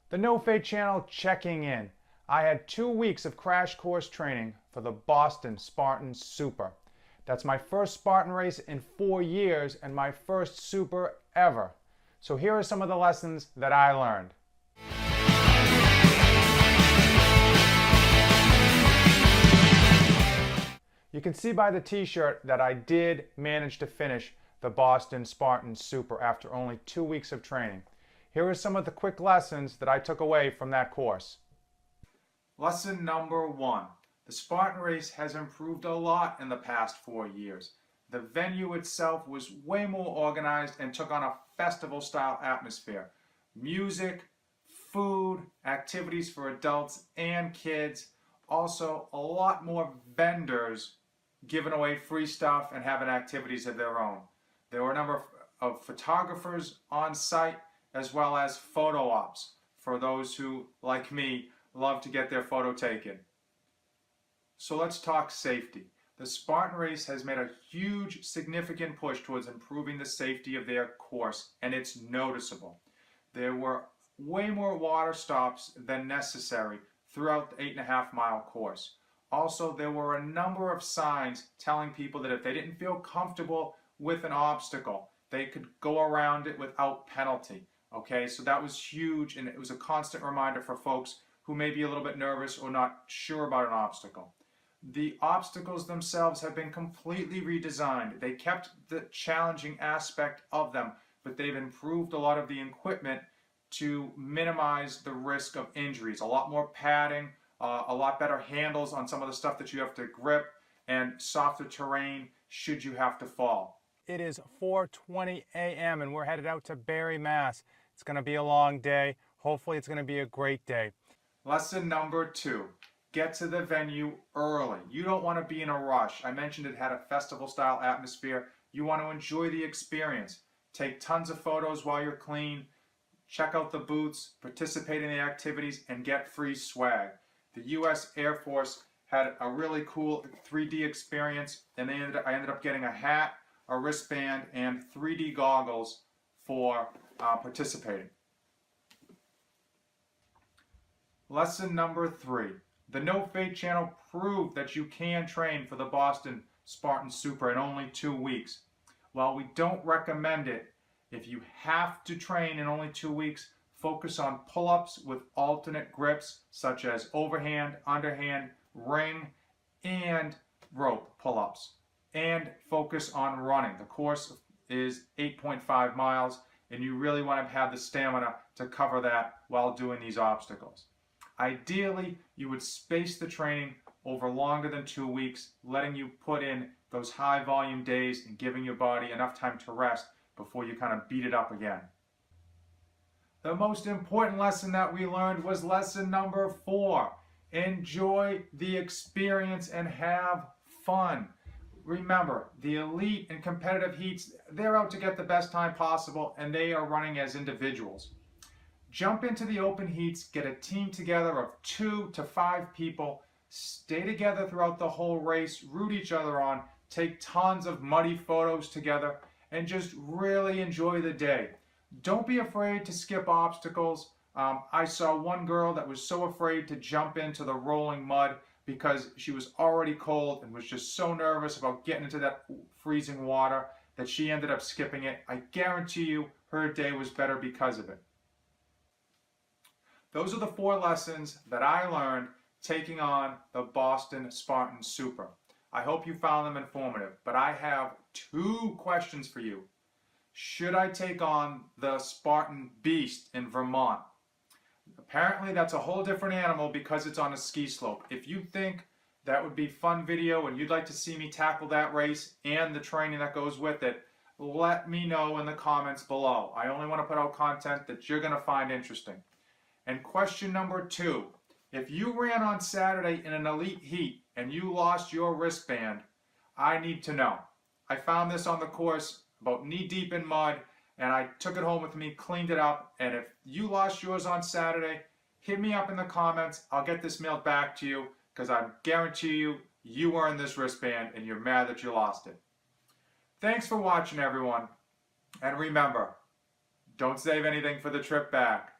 The NoFate channel checking in. I had 2 weeks of crash course training for the Boston Spartan Super. That's my first Spartan race in 4 years and my first Super ever. So here are some of the lessons that I learned. You can see by the t-shirt that I did manage to finish the Boston Spartan Super after only 2 weeks of training. Here are some of the quick lessons that I took away from that course. Lesson number 1. The Spartan Race has improved a lot in the past 4 years. The venue itself was way more organized and took on a festival-style atmosphere. Music, food, activities for adults and kids. Also, a lot more vendors giving away free stuff and having activities of their own. There were a number of photographers on site, as well as photo ops for those who, like me, love to get their photo taken. So let's talk safety. The Spartan Race has made a huge, significant push towards improving the safety of their course, and it's noticeable. There were way more water stops than necessary throughout the 8.5-mile course. Also, there were a number of signs telling people that if they didn't feel comfortable with an obstacle, they could go around it without penalty. Okay, so that was huge, and it was a constant reminder for folks who may be a little bit nervous or not sure about an obstacle. The obstacles themselves have been completely redesigned. They kept the challenging aspect of them, but they've improved a lot of the equipment to minimize the risk of injuries. A lot more padding, a lot better handles on some of the stuff that you have to grip, and softer terrain should you have to fall. It is 4:20 a.m. and we're headed out to Barre, Mass. It's going to be a long day. Hopefully it's going to be a great day. Lesson number 2. Get to the venue early. You don't want to be in a rush. I mentioned it had a festival-style atmosphere. You want to enjoy the experience. Take tons of photos while you're clean. Check out the booths, participate in the activities, and get free swag. The U.S. Air Force had a really cool 3D experience, and I ended up getting a hat, a wristband, and 3D goggles for participating. Lesson number 3. The NoFate channel proved that you can train for the Boston Spartan Super in only 2 weeks. While we don't recommend it, if you have to train in only 2 weeks, focus on pull-ups with alternate grips such as overhand, underhand, ring, and rope pull-ups. And focus on running. The course is 8.5 miles, and you really want to have the stamina to cover that while doing these obstacles. Ideally, you would space the training over longer than 2 weeks, letting you put in those high volume days and giving your body enough time to rest before you kind of beat it up again. The most important lesson that we learned was lesson number 4. Enjoy the experience and have fun. Remember, the elite and competitive heats, they're out to get the best time possible, and they are running as individuals. Jump into the open heats, get a team together of 2 to 5 people, stay together throughout the whole race, root each other on, take tons of muddy photos together, and just really enjoy the day. Don't be afraid to skip obstacles. I saw one girl that was so afraid to jump into the rolling mud because she was already cold and was just so nervous about getting into that freezing water that she ended up skipping it. I guarantee you her day was better because of it. Those are the 4 lessons that I learned taking on the Boston Spartan Super. I hope you found them informative, but I have 2 questions for you. Should I take on the Spartan Beast in Vermont? Apparently that's a whole different animal because it's on a ski slope. If you think that would be fun video and you'd like to see me tackle that race and the training that goes with it, let me know in the comments below. I only want to put out content that you're going to find interesting. And question number 2, if you ran on Saturday in an elite heat and you lost your wristband, I need to know. I found this on the course about knee deep in mud, and I took it home with me, cleaned it up, and if you lost yours on Saturday, hit me up in the comments. I'll get this mailed back to you because I guarantee you, you earned this wristband and you're mad that you lost it. Thanks for watching, everyone. And remember, don't save anything for the trip back.